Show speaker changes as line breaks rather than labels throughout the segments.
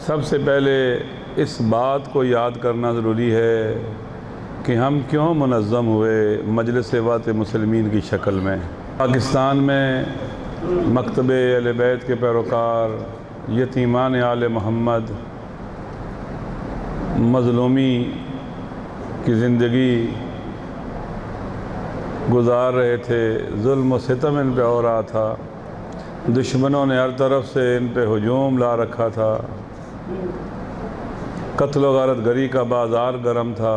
سب سے پہلے اس بات کو یاد کرنا ضروری ہے کہ ہم کیوں منظم ہوئے مجلس وات مسلمین کی شکل میں۔ پاکستان میں مکتب اہل بیت کے پیروکار، یتیمان آل محمد مظلومی کی زندگی گزار رہے تھے، ظلم و ستم ان پہ ہو رہا تھا، دشمنوں نے ہر طرف سے ان پہ ہجوم لا رکھا تھا، قتل و غارت گری کا بازار گرم تھا۔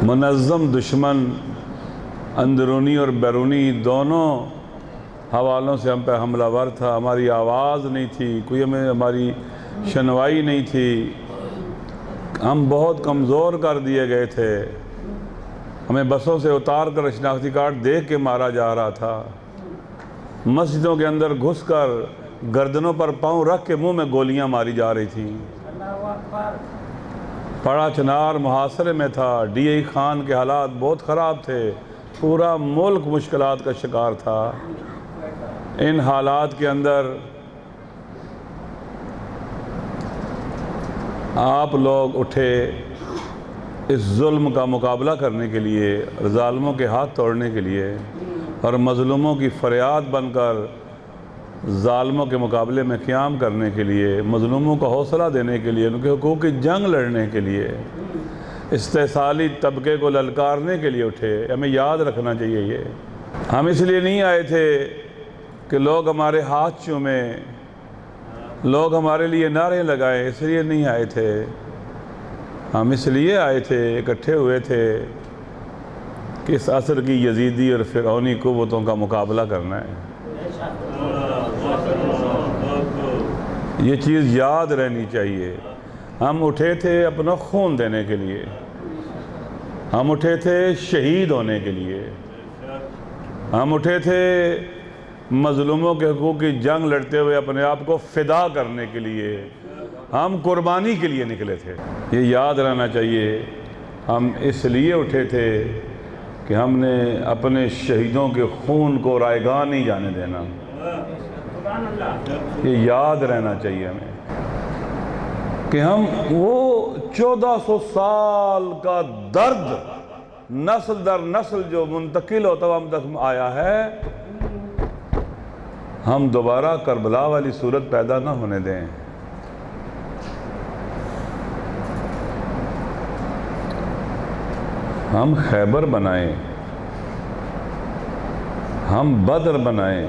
منظم دشمن اندرونی اور بیرونی دونوں حوالوں سے ہم پہ حملہ ور تھا۔ ہماری آواز نہیں تھی، کوئی ہماری شنوائی نہیں تھی، ہم بہت کمزور کر دیے گئے تھے، ہمیں بسوں سے اتار کر شناختی کارڈ دیکھ کے مارا جا رہا تھا، مسجدوں کے اندر گھس کر گردنوں پر پاؤں رکھ کے منہ میں گولیاں ماری جا رہی تھیں، پڑا چنار محاصرے میں تھا، ڈی اے خان کے حالات بہت خراب تھے، پورا ملک مشکلات کا شکار تھا۔ ان حالات کے اندر آپ لوگ اٹھے اس ظلم کا مقابلہ کرنے کے لیے، ظالموں کے ہاتھ توڑنے کے لیے، اور مظلوموں کی فریاد بن کر ظالموں کے مقابلے میں قیام کرنے کے لیے، مظلوموں کو حوصلہ دینے کے لیے، ان کے حقوق کی جنگ لڑنے کے لیے، استحصالی طبقے کو للکارنے کے لیے اٹھے۔ ہمیں یاد رکھنا چاہیے یہ ہم اس لیے نہیں آئے تھے کہ لوگ ہمارے ہاتھ چومیں، لوگ ہمارے لیے نعرے لگائیں، اس لیے نہیں آئے تھے۔ ہم اس لیے آئے تھے، اکٹھے ہوئے تھے کہ اس عصر کی یزیدی اور فرعونی قوتوں کا مقابلہ کرنا ہے۔ یہ چیز یاد رہنی چاہیے۔ ہم اٹھے تھے اپنا خون دینے کے لیے، ہم اٹھے تھے شہید ہونے کے لیے، ہم اٹھے تھے مظلوموں کے حقوق کی جنگ لڑتے ہوئے اپنے آپ کو فدا کرنے کے لیے، ہم قربانی کے لیے نکلے تھے۔ یہ یاد رہنا چاہیے۔ ہم اس لیے اٹھے تھے کہ ہم نے اپنے شہیدوں کے خون کو رائیگاں نہیں جانے دینا۔ یہ یاد رہنا چاہیے ہمیں کہ ہم وہ 1400 سال کا درد نسل در نسل جو منتقل ہوتا ہوا ہم تک آیا ہے، ہم دوبارہ کربلا والی صورت پیدا نہ ہونے دیں۔ ہم خیبر بنائیں، ہم بدر بنائیں،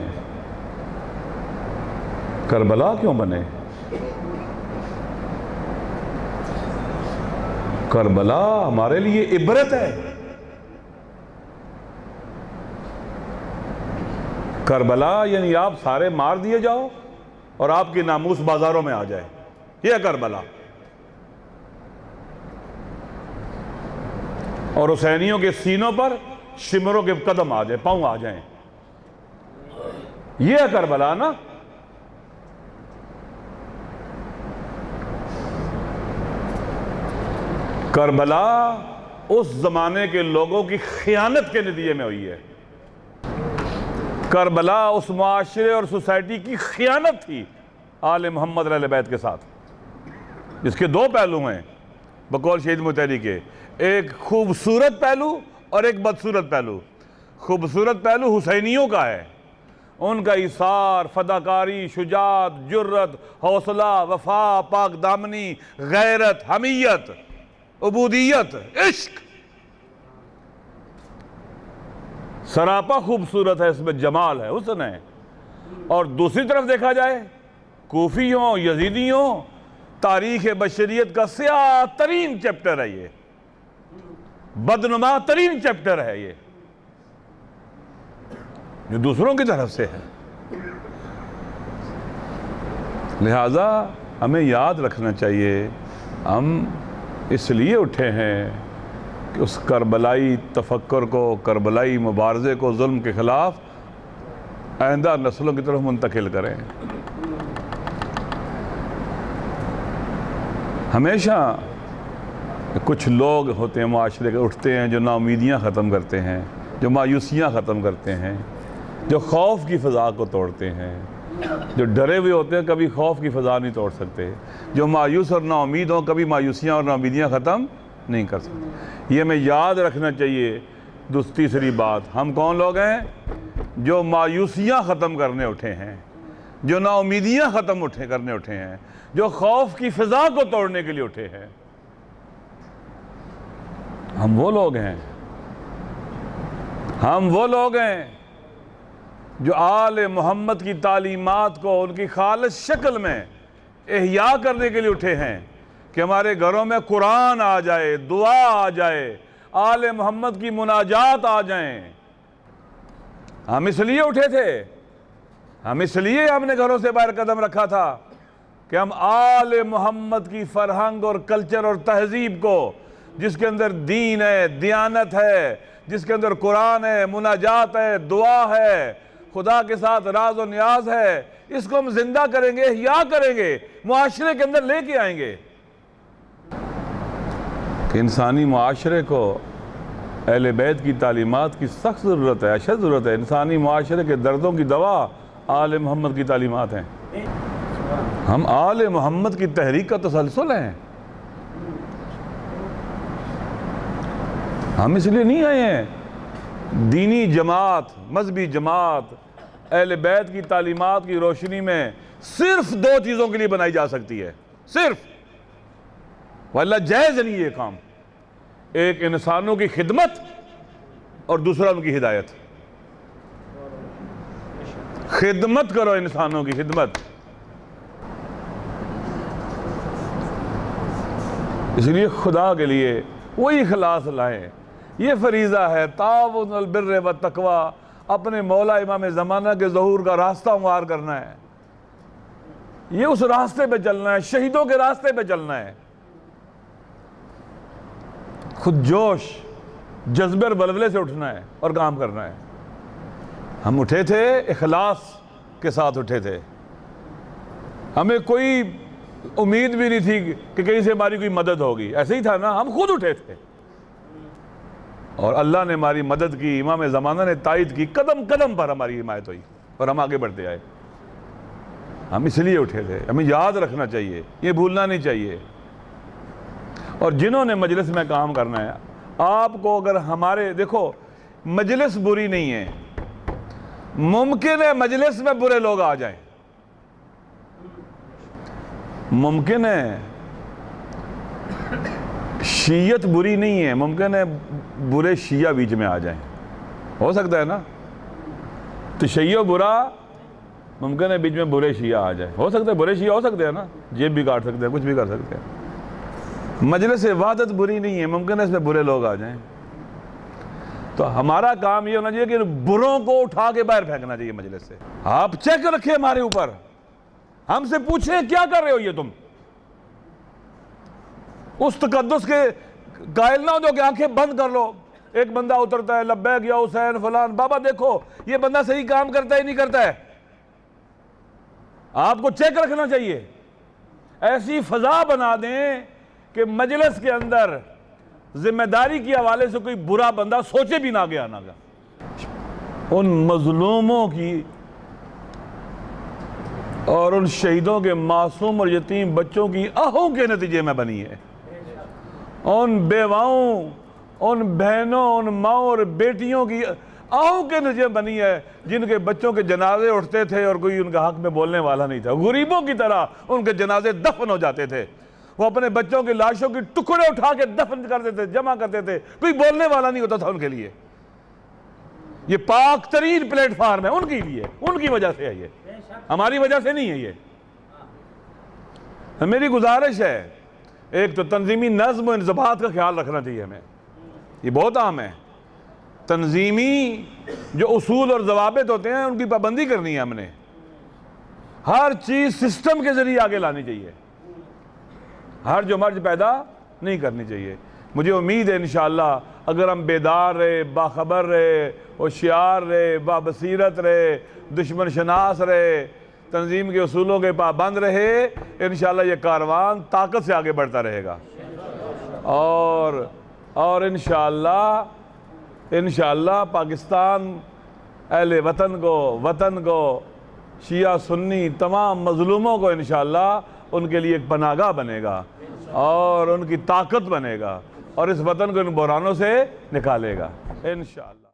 کربلا کیوں بنے؟ کربلا ہمارے لیے عبرت ہے۔ کربلا یعنی آپ سارے مار دیے جاؤ اور آپ کی ناموس بازاروں میں آ جائے، یہ ہے کربلا۔ اور حسینیوں کے سینوں پر شمروں کے قدم آ جائیں، پاؤں آ جائیں، یہ ہے کربلا نا۔ کربلا اس زمانے کے لوگوں کی خیانت کے نتیجے میں ہوئی ہے۔ کربلا اس معاشرے اور سوسائٹی کی خیانت تھی آل محمد اہل بیت کے ساتھ، جس کے دو پہلو ہیں بقول شہید متحری کے، ایک خوبصورت پہلو اور ایک بدصورت پہلو۔ خوبصورت پہلو حسینیوں کا ہے، ان کا ایثار، فداکاری، شجاعت، جرت، حوصلہ، وفا، پاک دامنی، غیرت، حمیت، عبودیت، عشق، سراپا خوبصورت ہے، اس میں جمال ہے، حسن ہے۔ اور دوسری طرف دیکھا جائے کوفیوں، یزیدیوں، تاریخ بشریت کا سیاہ ترین چیپٹر ہے، یہ بدنما ترین چیپٹر ہے، یہ جو دوسروں کی طرف سے ہے۔ لہٰذا ہمیں یاد رکھنا چاہیے، ہم اس لیے اٹھے ہیں کہ اس کربلائی تفکر کو، کربلائی مبارزے کو ظلم کے خلاف آئندہ نسلوں کی طرف منتقل کریں۔ ہمیشہ کچھ لوگ ہوتے ہیں معاشرے کے اٹھتے ہیں جو نا امیدیاں ختم کرتے ہیں، جو مایوسیاں ختم کرتے ہیں، جو خوف کی فضا کو توڑتے ہیں، جو ڈرے ہوئے ہوتے ہیں کبھی خوف کی فضا نہیں توڑ سکتے، جو مایوس اور نا امید ہوں کبھی مایوسیاں اور نا امیدیاں ختم نہیں کر سکتے۔ یہ ہمیں یاد رکھنا چاہیے۔ تیسری بات، ہم کون لوگ ہیں؟ جو مایوسیاں ختم کرنے اٹھے ہیں، جو نا امیدیاں ختم کرنے اٹھے ہیں، جو خوف کی فضا کو توڑنے کے لیے اٹھے ہیں۔ ہم وہ لوگ ہیں، ہم وہ لوگ ہیں جو آل محمد کی تعلیمات کو ان کی خالص شکل میں احیاء کرنے کے لیے اٹھے ہیں کہ ہمارے گھروں میں قرآن آ جائے، دعا آ جائے، آل محمد کی مناجات آ جائیں۔ ہم اس لیے اٹھے تھے، ہم اس لیے ہم نے گھروں سے باہر قدم رکھا تھا کہ ہم آل محمد کی فرہنگ اور کلچر اور تہذیب کو، جس کے اندر دین ہے، دیانت ہے، جس کے اندر قرآن ہے، مناجات ہے، دعا ہے، خدا کے ساتھ راز و نیاز ہے، اس کو ہم زندہ کریں گے، احیاء کریں گے، معاشرے کے اندر لے کے آئیں گے۔ کہ انسانی معاشرے کو اہل بیت کی تعلیمات کی سخت ضرورت ہے، اشد ضرورت ہے۔ انسانی معاشرے کے دردوں کی دوا آل محمد کی تعلیمات ہیں۔ ہم آل محمد کی تحریک کا تسلسل ہیں۔ ہم اس لیے نہیں آئے ہیں دینی جماعت، مذہبی جماعت اہل بیت کی تعلیمات کی روشنی میں صرف دو چیزوں کے لیے بنائی جا سکتی ہے، صرف، واللہ جائز نہیں یہ کام۔ ایک انسانوں کی خدمت اور دوسرا ان کی ہدایت۔ خدمت کرو، انسانوں کی خدمت۔ اس لیے خدا کے لیے وہی اخلاص لائیں۔ یہ فریضہ ہے، تعاون البر والتقوی، اپنے مولا امام زمانہ کے ظہور کا راستہ ہموار کرنا ہے۔ یہ اس راستے پہ چلنا ہے، شہیدوں کے راستے پہ چلنا ہے۔ خود جوش، جذبے اور بلبلے سے اٹھنا ہے اور کام کرنا ہے۔ ہم اٹھے تھے، اخلاص کے ساتھ اٹھے تھے۔ ہمیں کوئی امید بھی نہیں تھی کہ کہیں سے ہماری کوئی مدد ہوگی، ایسے ہی تھا نا، ہم خود اٹھے تھے اور اللہ نے ہماری مدد کی، امام زمانہ نے تائید کی، قدم قدم پر ہماری حمایت ہوئی اور ہم آگے بڑھتے آئے۔ ہم اس لیے اٹھے تھے، ہمیں یاد رکھنا چاہیے، یہ بھولنا نہیں چاہیے۔ اور جنہوں نے مجلس میں کام کرنا ہے، آپ کو اگر ہمارے، دیکھو مجلس بری نہیں ہے، ممکن ہے مجلس میں برے لوگ آ جائیں، ممکن ہے شیعت بری نہیں ہے، ممکن ہے برے شیعہ بیچ میں آ جائیں، ہو سکتا ہے نا، تشیع برا، ممکن ہے بیچ میں برے شیعہ آ جائیں، ہو سکتا ہے برے شیعہ ہو سکتے ہیں نا، جیب بھی کاٹ سکتے ہیں، کچھ بھی کر سکتے ہیں۔ مجلس وحدت بری نہیں ہے، ممکن ہے اس میں برے لوگ آ جائیں۔ تو ہمارا کام یہ ہونا چاہیے کہ بروں کو اٹھا کے باہر پھینکنا چاہیے مجلس سے۔ آپ چیک رکھیں ہمارے اوپر، ہم سے پوچھیں کیا کر رہے ہو یہ تم؟ اس تقدس کے قائل نہ ہو جو کہ آنکھیں بند کر لو۔ ایک بندہ اترتا ہے، لبیک یا حسین فلان، بابا دیکھو یہ بندہ صحیح کام کرتا ہے نہیں کرتا ہے، آپ کو چیک رکھنا چاہیے۔ ایسی فضا بنا دیں کہ مجلس کے اندر ذمہ داری کے حوالے سے کوئی برا بندہ سوچے بھی نہ گیا نہ گیا۔ ان مظلوموں کی اور ان شہیدوں کے معصوم اور یتیم بچوں کی آہوں کے نتیجے میں بنی ہے۔ ان بیواؤں، ان بہنوں، ان ماؤں اور بیٹیوں کی آہوں کے نتیجے بنی ہے جن کے بچوں کے جنازے اٹھتے تھے اور کوئی ان کا حق میں بولنے والا نہیں تھا۔ غریبوں کی طرح ان کے جنازے دفن ہو جاتے تھے، وہ اپنے بچوں کی لاشوں کی ٹکڑے اٹھا کے دفن کرتے تھے، جمع کرتے تھے، کوئی بولنے والا نہیں ہوتا تھا ان کے لیے۔ یہ پاک ترین پلیٹ فارم ہے ان کے لیے، ان کی وجہ سے ہے، یہ ہماری وجہ سے نہیں ہے۔ یہ میری گزارش ہے، ایک تو تنظیمی نظم و انضباط کا خیال رکھنا چاہیے ہمیں، یہ بہت عام ہے۔ تنظیمی جو اصول اور ضوابط ہوتے ہیں ان کی پابندی کرنی ہے ہم نے، ہر چیز سسٹم کے ذریعے آگے لانی چاہیے، ہر جو مرض پیدا نہیں کرنی چاہیے۔ مجھے امید ہے انشاءاللہ اگر ہم بیدار رہے، باخبر رہے، ہوشیار رہے، بابصیرت رہے، دشمن شناس رہے، تنظیم کے اصولوں کے پابند رہے، انشاءاللہ یہ کاروان طاقت سے آگے بڑھتا رہے گا۔ اور انشاءاللہ پاکستان اہل وطن کو شیعہ سنی تمام مظلوموں کو انشاءاللہ ان کے لیے ایک پناہ گاہ بنے گا اور ان کی طاقت بنے گا اور اس وطن کو ان بحرانوں سے نکالے گا انشاءاللہ۔